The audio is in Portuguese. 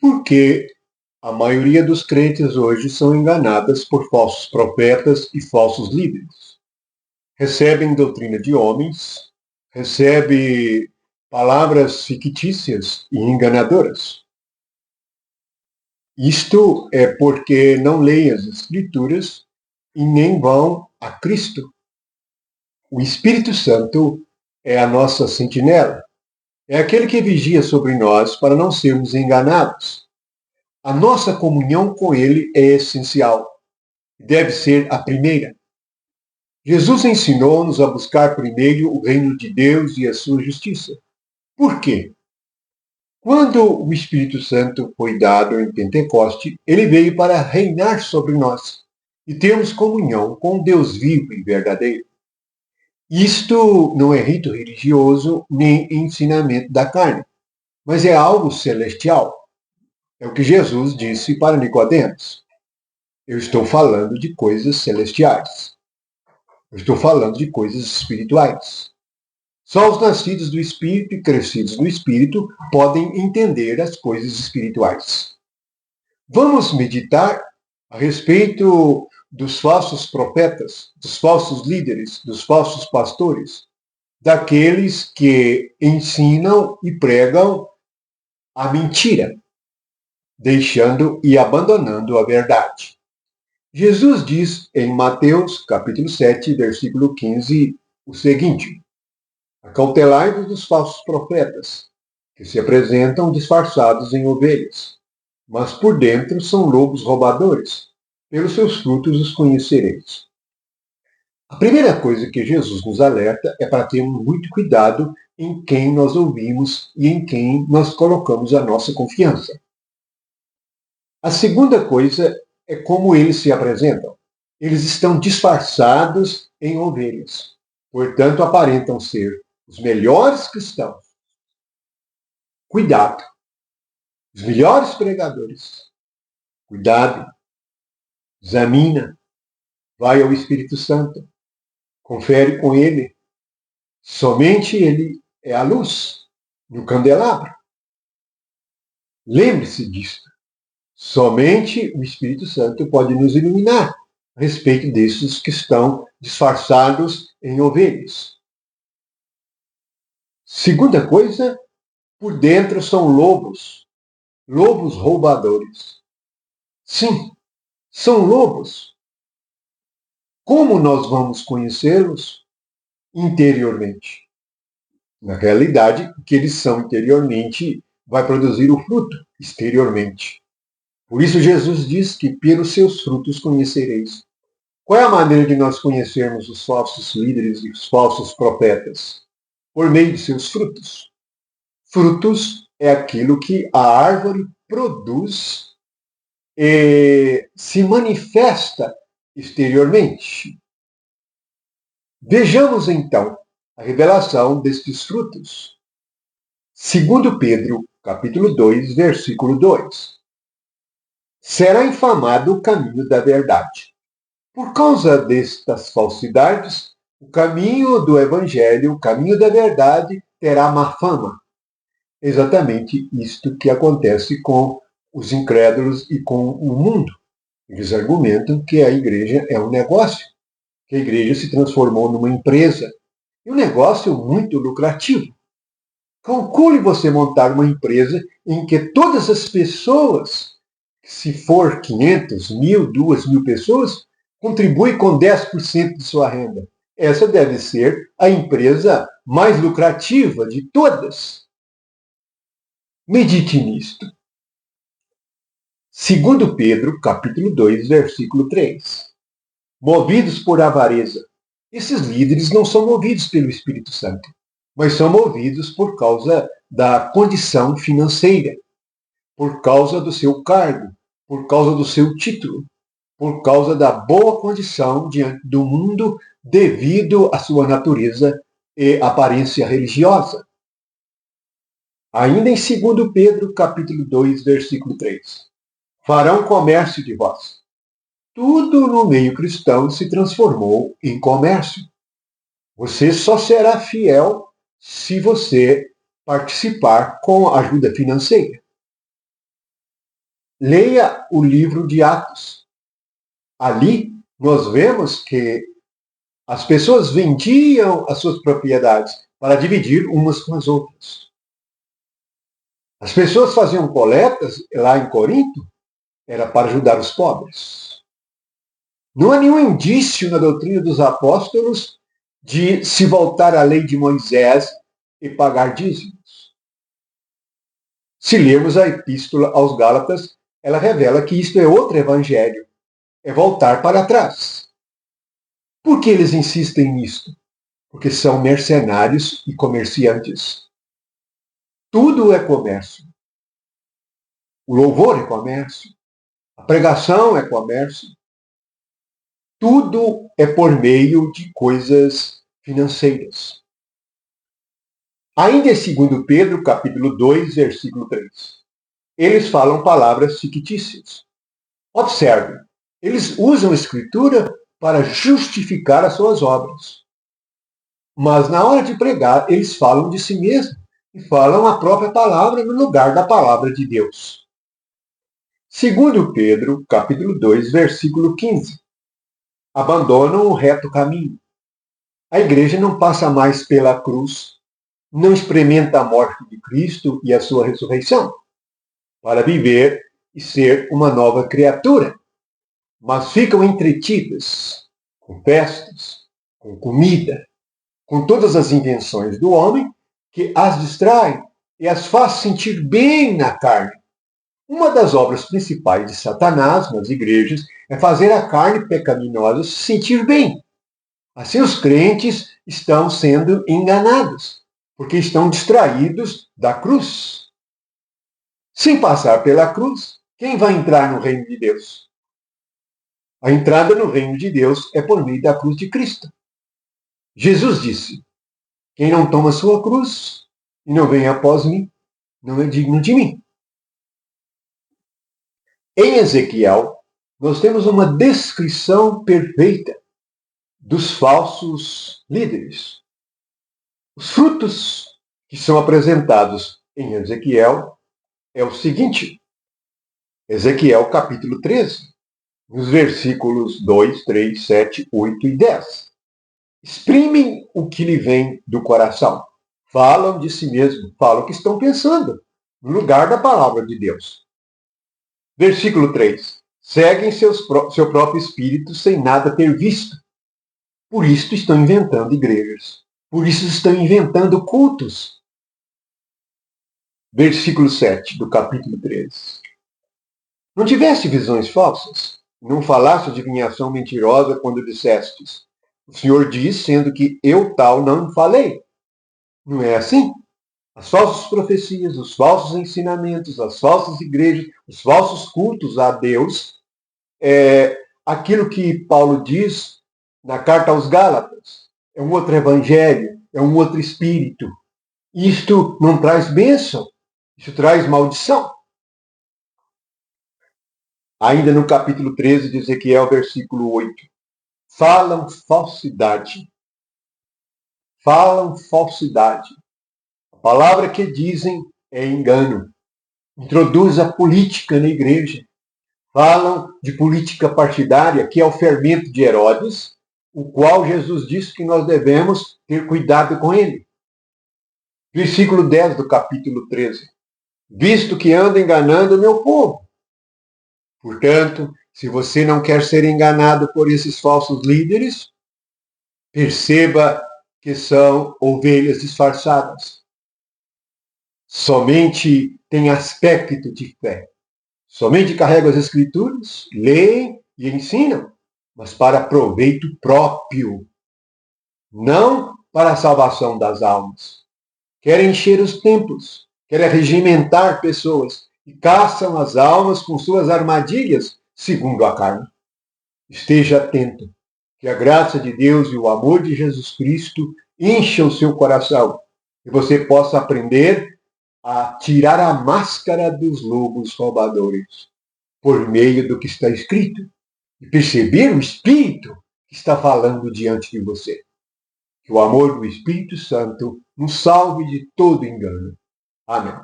Porque a maioria dos crentes hoje são enganadas por falsos profetas e falsos líderes. Recebem doutrina de homens, recebem palavras fictícias e enganadoras. Isto é porque não leem as Escrituras e nem vão a Cristo. O Espírito Santo é a nossa sentinela, é aquele que vigia sobre nós para não sermos enganados. A nossa comunhão com Ele é essencial, deve ser a primeira. Jesus ensinou-nos a buscar primeiro o reino de Deus e a sua justiça. Por quê? Quando o Espírito Santo foi dado em Pentecoste, ele veio para reinar sobre nós e termos comunhão com Deus vivo e verdadeiro. Isto não é rito religioso nem ensinamento da carne, mas é algo celestial. É o que Jesus disse para Nicodemos. Eu estou falando de coisas celestiais. Eu estou falando de coisas espirituais. Só os nascidos do Espírito e crescidos no Espírito podem entender as coisas espirituais. Vamos meditar a respeito dos falsos profetas, dos falsos líderes, dos falsos pastores, daqueles que ensinam e pregam a mentira, deixando e abandonando a verdade. Jesus diz em Mateus, capítulo 7, versículo 15, o seguinte: acautelai-vos dos falsos profetas, que se apresentam disfarçados em ovelhas, mas por dentro são lobos roubadores. Pelos seus frutos os conhecereis. A primeira coisa que Jesus nos alerta é para termos muito cuidado em quem nós ouvimos e em quem nós colocamos a nossa confiança. A segunda coisa é como eles se apresentam. Eles estão disfarçados em ovelhas. Portanto, aparentam ser os melhores cristãos. Cuidado. Os melhores pregadores. Cuidado. Examina. Vai ao Espírito Santo. Confere com ele. Somente ele é a luz no candelabro. Lembre-se disso. Somente o Espírito Santo pode nos iluminar a respeito desses que estão disfarçados em ovelhas. Segunda coisa, por dentro são lobos, lobos roubadores. Sim, são lobos. Como nós vamos conhecê-los? Interiormente. Na realidade, o que eles são interiormente vai produzir o fruto exteriormente. Por isso Jesus diz que pelos seus frutos conhecereis. Qual é a maneira de nós conhecermos os falsos líderes e os falsos profetas? Por meio de seus frutos. Frutos é aquilo que a árvore produz e se manifesta exteriormente. Vejamos então a revelação destes frutos. Segundo Pedro, capítulo 2, versículo 2. Será infamado o caminho da verdade. Por causa destas falsidades, o caminho do Evangelho, o caminho da verdade, terá má fama. Exatamente isto que acontece com os incrédulos e com o mundo. Eles argumentam que a igreja é um negócio, que a igreja se transformou numa empresa. E um negócio muito lucrativo. Calcule você montar uma empresa em que todas as pessoas, se for 500, 1.000, 2.000 pessoas, contribui com 10% de sua renda. Essa deve ser a empresa mais lucrativa de todas. Medite nisto. Segundo Pedro, capítulo 2, versículo 3. Movidos por avareza. Esses líderes não são movidos pelo Espírito Santo, mas são movidos por causa da condição financeira, por causa do seu cargo, por causa do seu título, por causa da boa condição diante do mundo devido à sua natureza e aparência religiosa. Ainda em 2 Pedro, capítulo 2, versículo 3. Farão comércio de vós. Tudo no meio cristão se transformou em comércio. Você só será fiel se você participar com a ajuda financeira. Leia o livro de Atos. Ali nós vemos que as pessoas vendiam as suas propriedades para dividir umas com as outras. As pessoas faziam coletas lá em Corinto, era para ajudar os pobres. Não há nenhum indício na doutrina dos apóstolos de se voltar à lei de Moisés e pagar dízimos. Se lermos a epístola aos Gálatas, ela revela que isto é outro evangelho, é voltar para trás. Por que eles insistem nisto? Porque são mercenários e comerciantes. Tudo é comércio. O louvor é comércio. A pregação é comércio. Tudo é por meio de coisas financeiras. Ainda em 2 Pedro, capítulo 2, versículo 3. Eles falam palavras fictícias. Observe, eles usam a escritura para justificar as suas obras. Mas na hora de pregar, eles falam de si mesmos e falam a própria palavra no lugar da palavra de Deus. 2 Pedro, capítulo 2, versículo 15. Abandonam o reto caminho. A igreja não passa mais pela cruz, não experimenta a morte de Cristo e a sua ressurreição, para viver e ser uma nova criatura, mas ficam entretidas com festas, com comida, com todas as invenções do homem que as distraem e as faz sentir bem na carne. Uma das obras principais de Satanás nas igrejas é fazer a carne pecaminosa se sentir bem. Assim os crentes estão sendo enganados, porque estão distraídos da cruz. Sem passar pela cruz, quem vai entrar no reino de Deus? A entrada no reino de Deus é por meio da cruz de Cristo. Jesus disse: quem não toma sua cruz e não vem após mim, não é digno de mim. Em Ezequiel, nós temos uma descrição perfeita dos falsos líderes. Os frutos que são apresentados em Ezequiel é o seguinte. Ezequiel capítulo 13, nos versículos 2, 3, 7, 8 e 10. Exprimem o que lhe vem do coração. Falam de si mesmo, falam o que estão pensando, no lugar da palavra de Deus. Versículo 3. Seguem seu próprio espírito sem nada ter visto. Por isso estão inventando igrejas. Por isso estão inventando cultos. Versículo 7 do capítulo 13. Não tiveste visões falsas? Não falaste adivinhação mentirosa quando dissestes: o Senhor diz, sendo que eu tal não falei. Não é assim? As falsas profecias, os falsos ensinamentos, as falsas igrejas, os falsos cultos a Deus, aquilo que Paulo diz na carta aos Gálatas, é um outro evangelho, é um outro espírito. Isto não traz bênção, isso traz maldição. Ainda no capítulo 13 de Ezequiel, versículo 8. Falam falsidade. Falam falsidade. A palavra que dizem é engano. Introduz a política na igreja. Falam de política partidária, que é o fermento de Herodes, o qual Jesus disse que nós devemos ter cuidado com ele. Versículo 10 do capítulo 13. Visto que anda enganando o meu povo. Portanto, se você não quer ser enganado por esses falsos líderes, perceba que são ovelhas disfarçadas. Somente tem aspecto de fé. Somente carregam as escrituras, leem e ensinam, mas para proveito próprio, não para a salvação das almas. Querem encher os templos, querem regimentar pessoas e caçam as almas com suas armadilhas, segundo a carne. Esteja atento, que a graça de Deus e o amor de Jesus Cristo encham o seu coração e você possa aprender a tirar a máscara dos lobos roubadores por meio do que está escrito e perceber o Espírito que está falando diante de você. Que o amor do Espírito Santo nos salve de todo engano. Amém.